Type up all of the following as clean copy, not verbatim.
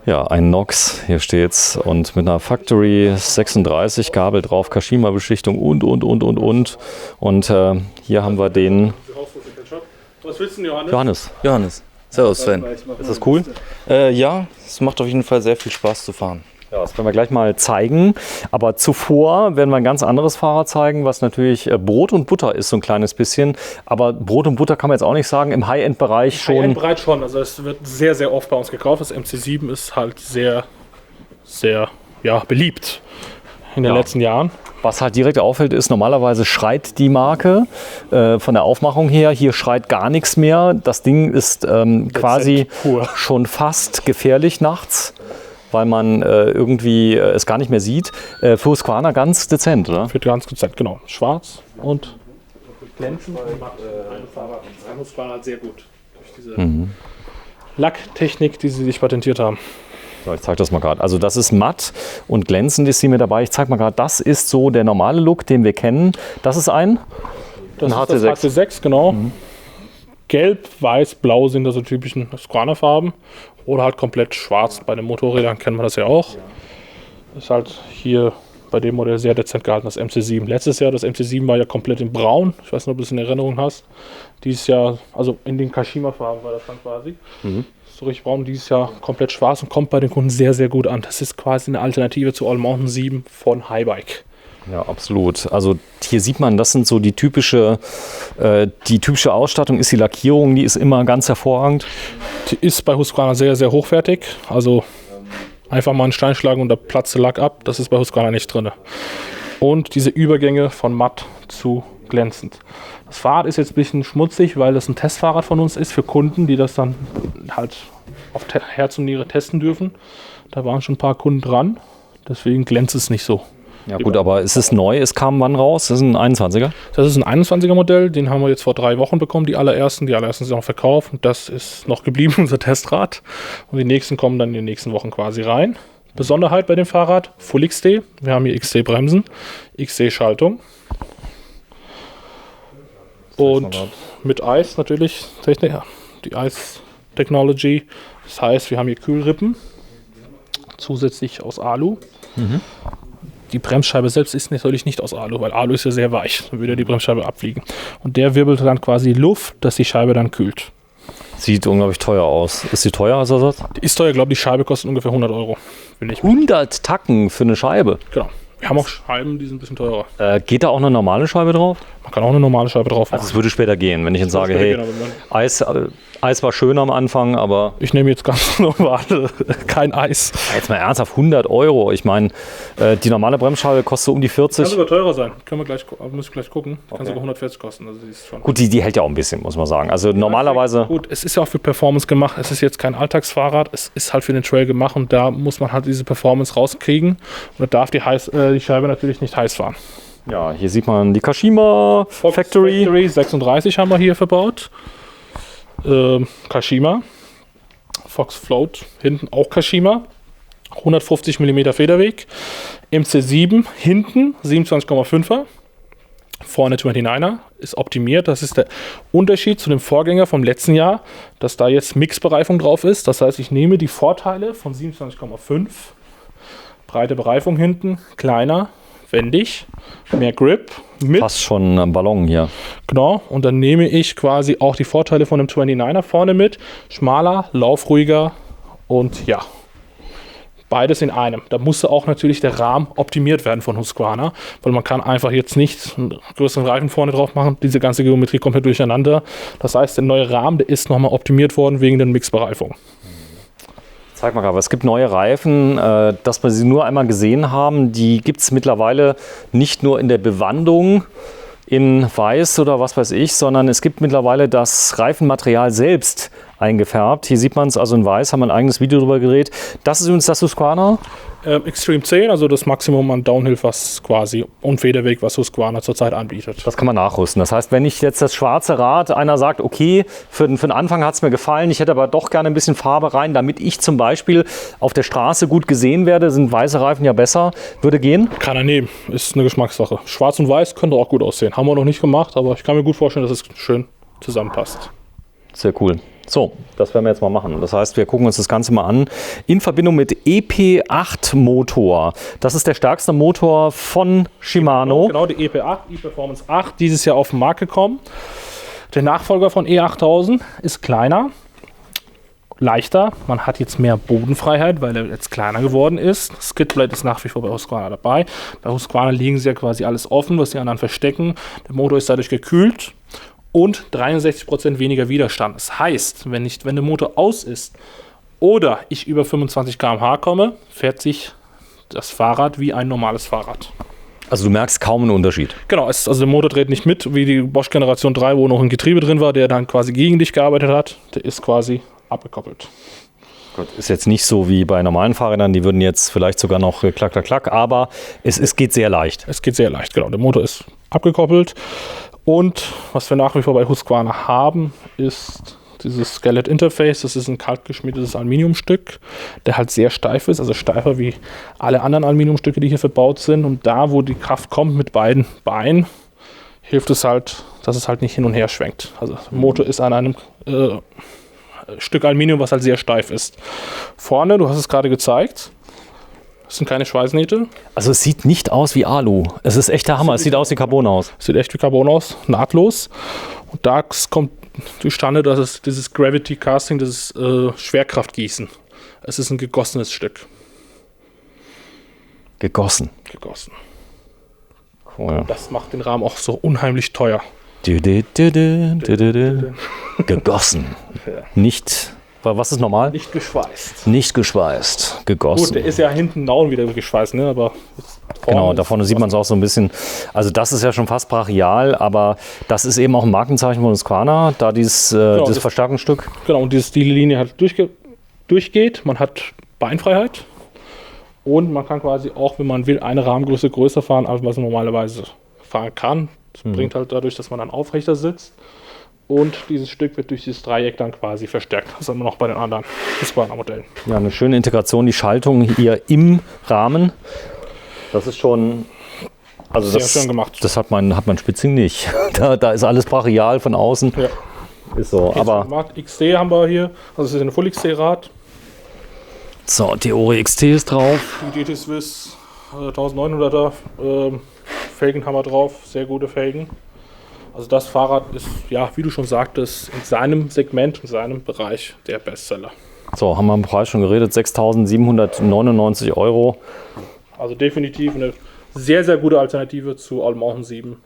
Ja, ein Nox, hier steht's. Und mit einer Factory 36 Gabel drauf, Kashima-Beschichtung und. Und hier haben wir den Was willst du denn, Johannes? Johannes. Johannes. Servus, Sven. Ist das cool? Ja, es macht auf jeden Fall sehr viel Spaß zu fahren. Ja, das werden wir gleich mal zeigen. Aber zuvor werden wir ein ganz anderes Fahrrad zeigen, was natürlich Brot und Butter ist, so ein kleines bisschen. Aber Brot und Butter kann man jetzt auch nicht sagen, im High-End-Bereich schon. High-End-Bereich schon. Also es wird sehr, sehr oft bei uns gekauft. Das MC7 ist halt sehr, sehr beliebt in den letzten Jahren. Was halt direkt auffällt, ist, normalerweise schreit die Marke von der Aufmachung her. Hier schreit gar nichts mehr. Das Ding ist quasi schon fast gefährlich nachts, weil man irgendwie es gar nicht mehr sieht. Für Husqvarna ganz dezent, oder? Für ganz dezent, genau. Schwarz und glänzend. Husqvarna hat sehr gut durch diese Lacktechnik, die sie sich patentiert haben. So, ich zeige das mal gerade. Also das ist matt und glänzend ist sie mit dabei. Ich zeige mal gerade, das ist so der normale Look, den wir kennen. Das ist ein HC6. Das HC6, genau. Gelb, weiß, blau sind da so typischen Husqvarna-Farben. Oder halt komplett schwarz. Bei den Motorrädern kennen wir das ja auch. Ist halt hier bei dem Modell sehr dezent gehalten, das MC7. Letztes Jahr, das MC7 war ja komplett in braun. Ich weiß nicht, ob du es in Erinnerung hast. Dieses Jahr, also in den Kashima-Farben war das dann quasi. So richtig braun. Dieses Jahr komplett schwarz und kommt bei den Kunden sehr, sehr gut an. Das ist quasi eine Alternative zu All Mountain 7 von Highbike. Ja, absolut. Also hier sieht man, das sind so die typische Ausstattung ist die Lackierung, die ist immer ganz hervorragend. Die ist bei Husqvarna sehr, sehr hochwertig. Also einfach mal einen Stein schlagen und da platzt der Lack ab. Das ist bei Husqvarna nicht drin. Und diese Übergänge von matt zu glänzend. Das Fahrrad ist jetzt ein bisschen schmutzig, weil das ein Testfahrrad von uns ist für Kunden, die das dann halt auf Herz und Niere testen dürfen. Da waren schon ein paar Kunden dran. Deswegen glänzt es nicht so. Ja gut, aber ist es neu? Es kam wann raus? Das ist ein 21er? Das ist ein 21er Modell. Den haben wir jetzt vor 3 Wochen bekommen, die allerersten. Die allerersten sind noch verkauft. Und das ist noch geblieben, unser Testrad. Und die nächsten kommen dann in den nächsten Wochen quasi rein. Besonderheit bei dem Fahrrad, Full XD. Wir haben hier XD-Bremsen, XD-Schaltung. Und mit Ice natürlich, die Ice Technology. Das heißt, wir haben hier Kühlrippen, zusätzlich aus Alu. Die Bremsscheibe selbst ist natürlich nicht aus Alu, weil Alu ist ja sehr weich. Dann würde die Bremsscheibe abfliegen. Und der wirbelt dann quasi Luft, dass die Scheibe dann kühlt. Sieht unglaublich teuer aus. Ist die teuer als Ersatz? Die ist teuer, glaube ich, die Scheibe kostet ungefähr 100 Euro. 100 Tacken für eine Scheibe? Genau. Wir haben auch Scheiben, die sind ein bisschen teurer. Geht da auch eine normale Scheibe drauf? Man kann auch eine normale Scheibe drauf machen. Also es würde später gehen, wenn ich jetzt sage, hey, Eis war schön am Anfang, aber... Ich nehme jetzt ganz normal, kein Eis. Jetzt mal ernsthaft, 100 Euro. Ich meine, die normale Bremsscheibe kostet um die 40. Kann sogar teurer sein. Muss ich gleich gucken. Kann sogar 140 kosten. Also die ist schon gut, die hält ja auch ein bisschen, muss man sagen. Also normalerweise... Gut, es ist ja auch für Performance gemacht. Es ist jetzt kein Alltagsfahrrad. Es ist halt für den Trail gemacht und da muss man halt diese Performance rauskriegen. Und da darf die Scheibe natürlich nicht heiß fahren. Ja, hier sieht man die Kashima Factory 36 haben wir hier verbaut. Kashima. Fox Float, hinten auch Kashima. 150 mm Federweg. MC7 hinten 27,5er. Vorne 29er. Ist optimiert. Das ist der Unterschied zu dem Vorgänger vom letzten Jahr, dass da jetzt Mixbereifung drauf ist. Das heißt, ich nehme die Vorteile von 27,5. Breite Bereifung hinten, kleiner, wendig, mehr Grip. Fast schon ein Ballon hier. Genau, und dann nehme ich quasi auch die Vorteile von dem 29er vorne mit. Schmaler, laufruhiger und ja, beides in einem. Da musste auch natürlich der Rahmen optimiert werden von Husqvarna, weil man kann einfach jetzt nicht einen größeren Reifen vorne drauf machen. Diese ganze Geometrie kommt komplett durcheinander. Das heißt, der neue Rahmen, der ist nochmal optimiert worden wegen der Mixbereifung. Zeig mal gerade, es gibt neue Reifen, dass wir sie nur einmal gesehen haben. Die gibt es mittlerweile nicht nur in der Bewandung in weiß oder was weiß ich, sondern es gibt mittlerweile das Reifenmaterial selbst eingefärbt. Hier sieht man es also in weiß, haben wir ein eigenes Video darüber gedreht. Das ist übrigens das Husqvarna. Extreme 10, also das Maximum an Downhill, was quasi und Federweg, was Husqvarna zurzeit anbietet. Das kann man nachrüsten. Das heißt, wenn ich jetzt das schwarze Rad, einer sagt, okay, für den Anfang hat es mir gefallen, ich hätte aber doch gerne ein bisschen Farbe rein, damit ich zum Beispiel auf der Straße gut gesehen werde, sind weiße Reifen ja besser, würde gehen? Kann er nehmen, ist eine Geschmackssache. Schwarz und weiß könnte auch gut aussehen. Haben wir noch nicht gemacht, aber ich kann mir gut vorstellen, dass es schön zusammenpasst. Sehr cool. So, das werden wir jetzt mal machen. Das heißt, wir gucken uns das Ganze mal an in Verbindung mit EP8 Motor. Das ist der stärkste Motor von Shimano. Genau, die EP8, E-Performance 8, dieses Jahr auf den Markt gekommen. Der Nachfolger von E8000 ist kleiner, leichter. Man hat jetzt mehr Bodenfreiheit, weil er jetzt kleiner geworden ist. Skidblade ist nach wie vor bei Husqvarna dabei. Bei Husqvarna liegen sie ja quasi alles offen, was die anderen verstecken. Der Motor ist dadurch gekühlt. Und 63% weniger Widerstand. Das heißt, wenn der Motor aus ist oder ich über 25 km/h komme, fährt sich das Fahrrad wie ein normales Fahrrad. Also du merkst kaum einen Unterschied. Genau, also der Motor dreht nicht mit, wie die Bosch Generation 3, wo noch ein Getriebe drin war, der dann quasi gegen dich gearbeitet hat. Der ist quasi abgekoppelt. Gut, ist jetzt nicht so wie bei normalen Fahrrädern, die würden jetzt vielleicht sogar noch klack, klack, klack, aber es geht sehr leicht. Es geht sehr leicht, genau. Der Motor ist abgekoppelt. Und was wir nach wie vor bei Husqvarna haben, ist dieses Skeleton Interface. Das ist ein kaltgeschmiedetes Aluminiumstück, der halt sehr steif ist, also steifer wie alle anderen Aluminiumstücke, die hier verbaut sind. Und da, wo die Kraft kommt mit beiden Beinen, hilft es halt, dass es halt nicht hin und her schwenkt. Also der Motor ist an einem Stück Aluminium, was halt sehr steif ist. Vorne, du hast es gerade gezeigt, das sind keine Schweißnähte. Also es sieht nicht aus wie Alu. Es ist echt der Hammer. Es sieht aus wie Carbon aus. Sieht echt wie Carbon aus, nahtlos. Und da kommt zustande, dass es dieses Gravity Casting, das Schwerkraftgießen. Es ist ein gegossenes Stück. Gegossen. Cool. Das macht den Rahmen auch so unheimlich teuer. Gegossen. Nicht... Was ist normal? Nicht geschweißt. Nicht geschweißt, gegossen. Gut, der ist ja hinten down wieder geschweißt, ne? Aber genau, da vorne sieht man es auch so ein bisschen. Also das ist ja schon fast brachial, aber das ist eben auch ein Markenzeichen von Husqvarna, da dieses Verstärkungsstück. Genau, und die Linie halt durchgeht. Man hat Beinfreiheit und man kann quasi auch, wenn man will, eine Rahmengröße größer fahren, als was man normalerweise fahren kann. Das bringt halt dadurch, dass man dann aufrechter sitzt. Und dieses Stück wird durch dieses Dreieck dann quasi verstärkt. Das haben wir noch bei den anderen Husqvarna-Modellen. Ja, eine schöne Integration, die Schaltung hier im Rahmen. Das ist schon... Also sehr schön gemacht. Das hat man Spitzing nicht. Da ist alles brachial von außen. Ja. Ist so, aber... XT haben wir hier. Also das ist ein Full XT-Rad. So, die Ori XT ist drauf. Die GT Swiss 1900er Felgen haben wir drauf. Sehr gute Felgen. Also das Fahrrad ist, ja, wie du schon sagtest, in seinem Segment, in seinem Bereich der Bestseller. So, haben wir am Preis schon geredet, 6.799 €. Also definitiv eine sehr, sehr gute Alternative zu All Mountain 7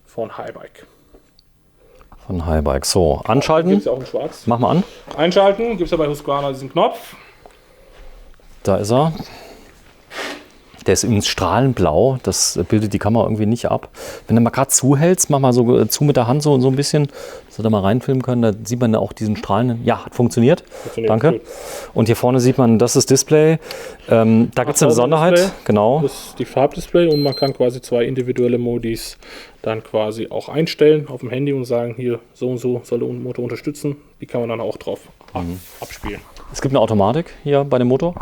von Highbike. So, anschalten. Gibt es ja auch in schwarz. Mach mal an. Einschalten, gibt es ja bei Husqvarna diesen Knopf. Da ist er. Der ist übrigens strahlend-blau, das bildet die Kamera irgendwie nicht ab. Wenn du mal gerade zuhältst, mach mal so zu mit der Hand so ein bisschen, dass wir da mal reinfilmen können, da sieht man da auch diesen strahlenden, ja, hat funktioniert, danke. Gut. Und hier vorne sieht man, das ist Display, da gibt es eine Besonderheit, Display. Genau. Das ist die Farbdisplay und man kann quasi 2 individuelle Modis dann quasi auch einstellen auf dem Handy und sagen, hier so und so soll der Motor unterstützen, die kann man dann auch drauf abspielen. Es gibt eine Automatik hier bei dem Motor?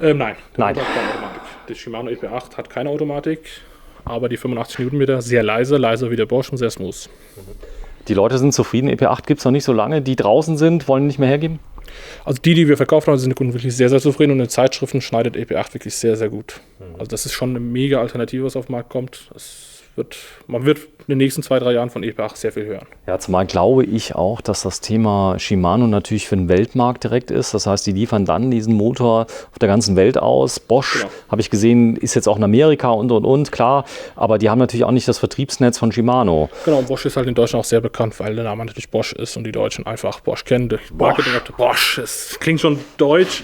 Nein. Nein. Motor hat keine Automatik. Der Shimano EP8 hat keine Automatik, aber die 85 Newtonmeter sehr leise, leiser wie der Bosch und sehr smooth. Die Leute sind zufrieden, EP8 gibt es noch nicht so lange, die draußen sind, wollen nicht mehr hergeben? Also die wir verkauft haben, sind die Kunden wirklich sehr, sehr zufrieden und in den Zeitschriften schneidet EP8 wirklich sehr, sehr gut. Also das ist schon eine mega Alternative, was auf den Markt kommt. Man wird in den nächsten 2-3 Jahren von EP8 sehr viel hören. Ja, zumal glaube ich auch, dass das Thema Shimano natürlich für den Weltmarkt direkt ist. Das heißt, die liefern dann diesen Motor auf der ganzen Welt aus. Bosch, genau, habe ich gesehen, ist jetzt auch in Amerika und, klar. Aber die haben natürlich auch nicht das Vertriebsnetz von Shimano. Genau, und Bosch ist halt in Deutschland auch sehr bekannt, weil der Name natürlich Bosch ist und die Deutschen einfach Bosch kennen. Bosch, es klingt schon deutsch.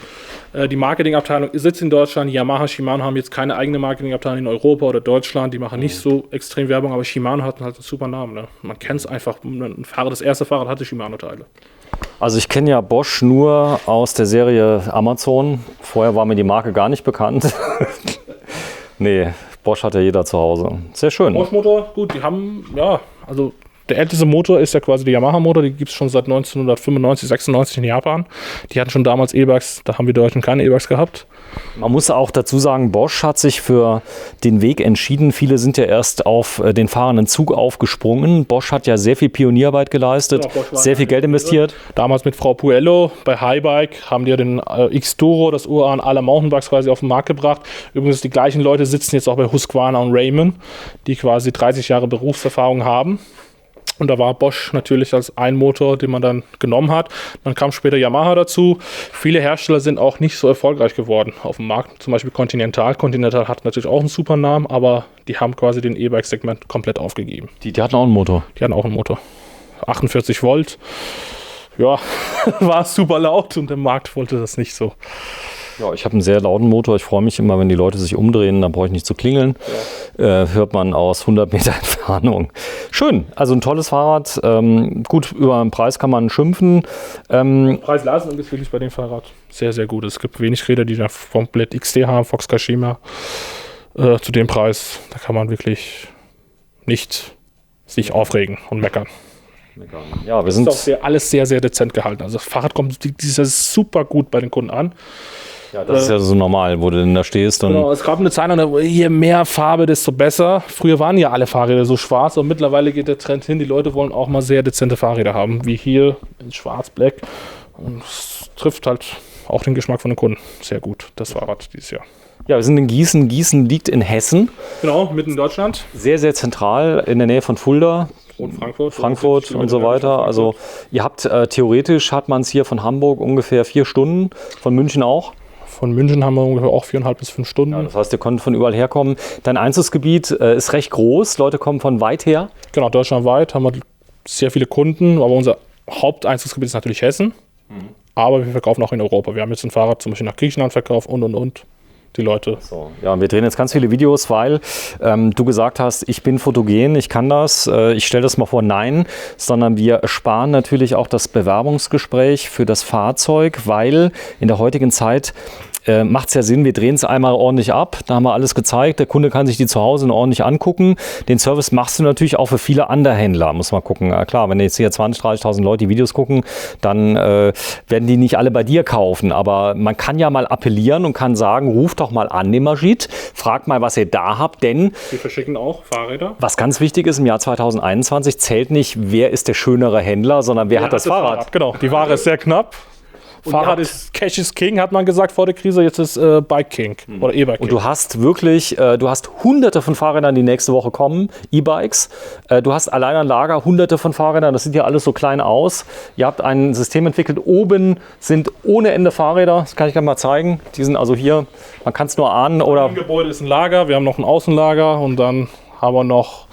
Die Marketingabteilung sitzt in Deutschland. Yamaha, Shimano haben jetzt keine eigene Marketingabteilung in Europa oder Deutschland. Die machen nicht so extrem Werbung, aber Shimano hat halt einen super Namen. Ne? Man kennt es einfach. Das erste Fahrrad hatte Shimano-Teile. Also ich kenne ja Bosch nur aus der Serie Amazon. Vorher war mir die Marke gar nicht bekannt. Nee, Bosch hat ja jeder zu Hause. Sehr schön. Bosch-Motor, gut, die haben, ja, also Der älteste Motor ist ja quasi der Yamaha-Motor, die gibt es schon seit 1995, 96 in Japan. Die hatten schon damals E-Bikes, da haben wir Deutschen keine E-Bikes gehabt. Man muss auch dazu sagen, Bosch hat sich für den Weg entschieden. Viele sind ja erst auf den fahrenden Zug aufgesprungen. Bosch hat ja sehr viel Pionierarbeit geleistet, sehr viel Geld investiert. Damals mit Frau Puello bei Highbike haben die ja den X-Turo, das Urahn aller Mountainbikes quasi auf den Markt gebracht. Übrigens die gleichen Leute sitzen jetzt auch bei Husqvarna und Raymond, die quasi 30 Jahre Berufserfahrung haben. Und da war Bosch natürlich als ein Motor, den man dann genommen hat. Dann kam später Yamaha dazu. Viele Hersteller sind auch nicht so erfolgreich geworden auf dem Markt. Zum Beispiel Continental. Continental hat natürlich auch einen super Namen, aber die haben quasi den E-Bike-Segment komplett aufgegeben. Die hatten auch einen Motor. Die hatten auch einen Motor. 48 Volt. Ja, war super laut und der Markt wollte das nicht so. Ja, ich habe einen sehr lauten Motor. Ich freue mich immer, wenn die Leute sich umdrehen, dann brauche ich nicht zu klingeln. Ja. Hört man aus 100 Meter Entfernung. Schön, also ein tolles Fahrrad. Gut, über den Preis kann man schimpfen. Preis-Leistung ist wirklich bei dem Fahrrad sehr, sehr gut. Es gibt wenig Räder, die da komplett XT haben, Fox Kashima. Zu dem Preis, da kann man wirklich nicht sich aufregen und meckern. Ja, wir sind ist auch alles sehr, sehr dezent gehalten. Also das Fahrrad kommt dieses super gut bei den Kunden an. Ja, das ist ja so normal, wo du denn da stehst. Und genau, es gab eine Zeit lang, je mehr Farbe, desto besser. Früher waren ja alle Fahrräder so schwarz und mittlerweile geht der Trend hin. Die Leute wollen auch mal sehr dezente Fahrräder haben, wie hier in schwarz-black. Und es trifft halt auch den Geschmack von den Kunden sehr gut, das Fahrrad dieses Jahr. Ja, wir sind in Gießen. Gießen liegt in Hessen. Genau, mitten in Deutschland. Sehr, sehr zentral in der Nähe von Fulda. Und Frankfurt und so weiter. Also ihr habt theoretisch hat man es hier von Hamburg ungefähr 4 Stunden, von München auch. Von München haben wir ungefähr auch 4,5 bis 5 Stunden. Ja, das heißt, ihr könnt von überall herkommen. Dein Einzugsgebiet ist recht groß. Leute kommen von weit her. Genau, deutschlandweit haben wir sehr viele Kunden. Aber unser Haupteinzugsgebiet ist natürlich Hessen. Aber wir verkaufen auch in Europa. Wir haben jetzt ein Fahrrad zum Beispiel nach Griechenland verkauft und. Die Leute. So, ja, wir drehen jetzt ganz viele Videos, weil du gesagt hast, ich bin fotogen, ich kann das, ich stelle das mal vor, nein, sondern wir sparen natürlich auch das Bewerbungsgespräch für das Fahrzeug, weil in der heutigen Zeit macht es ja Sinn, wir drehen es einmal ordentlich ab, da haben wir alles gezeigt, der Kunde kann sich die zu Hause ordentlich angucken. Den Service machst du natürlich auch für viele andere Händler, muss man gucken. Klar, wenn jetzt hier 20.000, 30.000 Leute die Videos gucken, dann werden die nicht alle bei dir kaufen, aber man kann ja mal appellieren und kann sagen, ruf doch mal an den Majid, frag mal, was ihr da habt, denn wir verschicken auch Fahrräder. Was ganz wichtig ist, im Jahr 2021 zählt nicht, wer ist der schönere Händler, sondern wer hat das Fahrrad. Genau, die Ware ist sehr knapp. Fahrrad ist Cash is King, hat man gesagt vor der Krise, jetzt ist Bike King oder E-Bike King. Und du hast wirklich, du hast hunderte von Fahrrädern, die nächste Woche kommen, E-Bikes. Du hast allein ein Lager, hunderte von Fahrrädern, das sieht ja alles so klein aus. Ihr habt ein System entwickelt, oben sind ohne Ende Fahrräder, das kann ich gleich mal zeigen. Die sind also hier, man kann es nur ahnen. Oder im Gebäude ist ein Lager, wir haben noch ein Außenlager und dann haben wir noch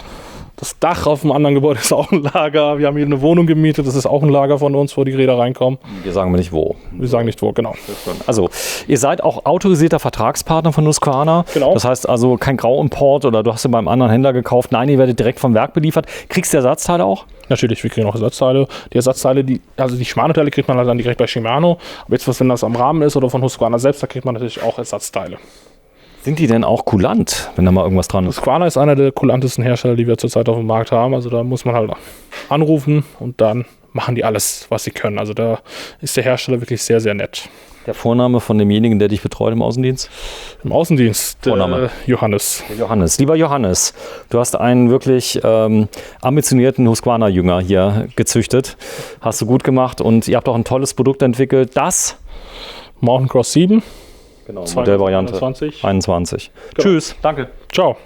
das Dach auf dem anderen Gebäude ist auch ein Lager. Wir haben hier eine Wohnung gemietet, das ist auch ein Lager von uns, wo die Räder reinkommen. Wir sagen nicht wo. Wir sagen nicht wo, genau. Also, ihr seid auch autorisierter Vertragspartner von Husqvarna. Genau. Das heißt also kein Grauimport oder du hast sie beim anderen Händler gekauft. Nein, ihr werdet direkt vom Werk beliefert. Kriegst du Ersatzteile auch? Natürlich, wir kriegen auch Ersatzteile. Die Ersatzteile, die Shimano-Teile kriegt man dann direkt bei Shimano. Aber jetzt, wenn das am Rahmen ist oder von Husqvarna selbst, da kriegt man natürlich auch Ersatzteile. Sind die denn auch kulant, wenn da mal irgendwas dran ist? Husqvarna ist einer der kulantesten Hersteller, die wir zurzeit auf dem Markt haben. Also da muss man halt anrufen und dann machen die alles, was sie können. Also da ist der Hersteller wirklich sehr, sehr nett. Der Vorname von demjenigen, der dich betreut im Außendienst? Im Außendienst, Vorname. Johannes. Johannes. Lieber Johannes, du hast einen wirklich ambitionierten Husqvarna-Jünger hier gezüchtet. Hast du gut gemacht und ihr habt auch ein tolles Produkt entwickelt. Das Mountain Cross 7. Genau, Modellvariante 21. Genau. Tschüss. Danke. Ciao.